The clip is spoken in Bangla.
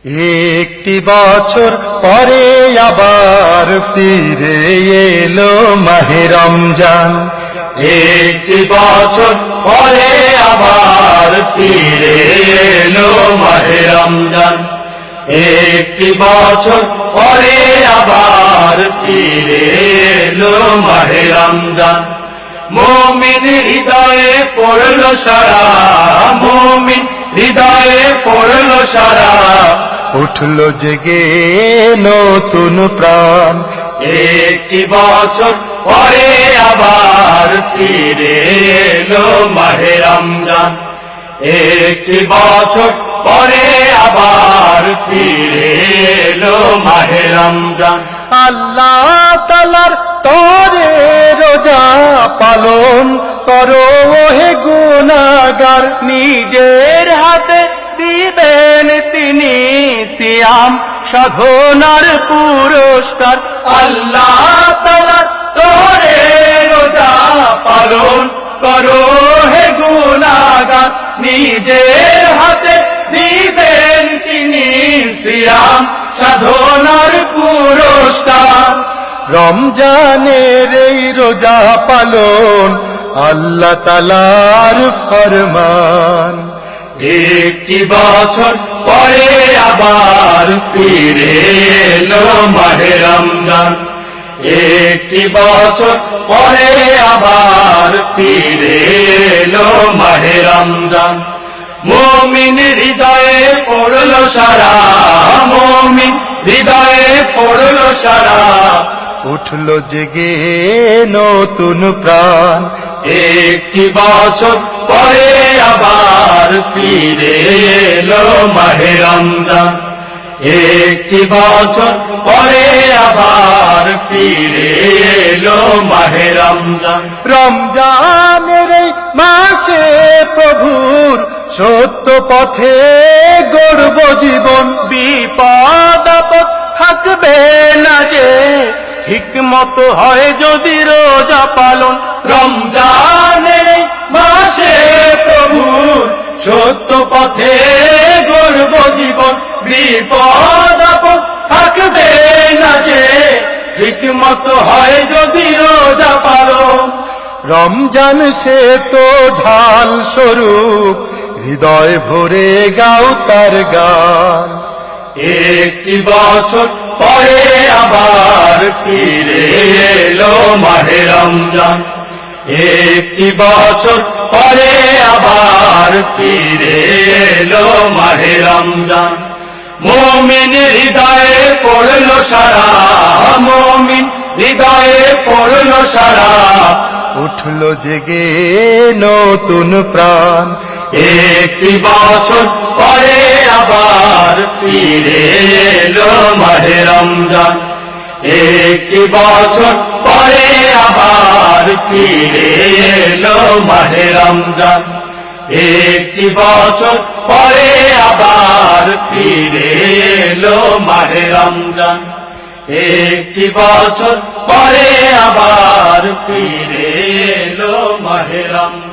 একটি বছর পরে আবার ফিরে এলো মাহে রমজান। একটি বছর পরে আবার ফিরে এলো মাহে রমজান। একটি বছর পরে আবার ফিরে এলো মাহে রমজান। মুমিন হৃদয়ে পড়লো সারা, মুমিন হৃদয়ে পড়লো সারা, উঠলো জেগে নতুন প্রাণ। একটি বছর পরে আবার ফিরে এলো মাহে রমজান। একটি বছর পরে আবার ফিরে এলো মাহে রমজান। আল্লাহ তাআলার তরে রোজা পালন করো হে গুনাহগার, নিজের হাতে দিবেন তিনি সিয়াম সাধনার পুরস্কার। আল্লাহ তাআলা তরে রোজা পালন করো হে গুনাহগার, নিজের হাতে দিবেন তিনি সিয়াম সাধনার পুরস্কার। রমজানের এই রোজা পালন আল্লাহ তাআলার ফরমান। একটি বছর পরে আবার ফিরে এলো মাহে রমজান। একটি বছর পরে আবার ফিরে এলো মাহে রমজান। মুমিন হৃদয়ে পড়লো সারা, মুমিন হৃদয়ে পড়লো সারা, উঠলো জেগে নতুন প্রাণ। একটি বছর পরে আবার ফিরে এলো মাহে রমজান। একটি বছর পরে আবার ফিরে এলো মাহে রমজান। রমজানের এই মাসে প্রভুর সত্য পথে গড়ব জীবন, বিপদ আপদ থাকবে না যে, হিকমত হয় যদি রোজা পালন। রমজানের এই মাসে প্রভুর সত্য পথে গড়ব জীবন, বিপদ আপদ থাকবে না যে, হিকমত হয় যদি রোজা পালন। রমজান সে তো ঢাল স্বরূপ, হৃদয় ভরে গাও তার গান। একটি বছর পরে আবার ফিরে এলো মাহে রমজান। একটি বছর পরে আবার ফিরে এলো মাহে রমজান। মুমিন হৃদয়ে পড়লো সারা, মুমিন হৃদয়ে পড়লো সারা, উঠলো জেগে নতুন প্রাণ। একটি বছর পরে আবার ফিরে এলো মাহে রমজান। একটি বছর পরে আবার ফিরে এলো মাহে রমজান। একটি বছর পরে আবার ফিরে এলো মাহে রমজান। একটি বছর পরে আবার ফিরে এলো মাহে রমজান।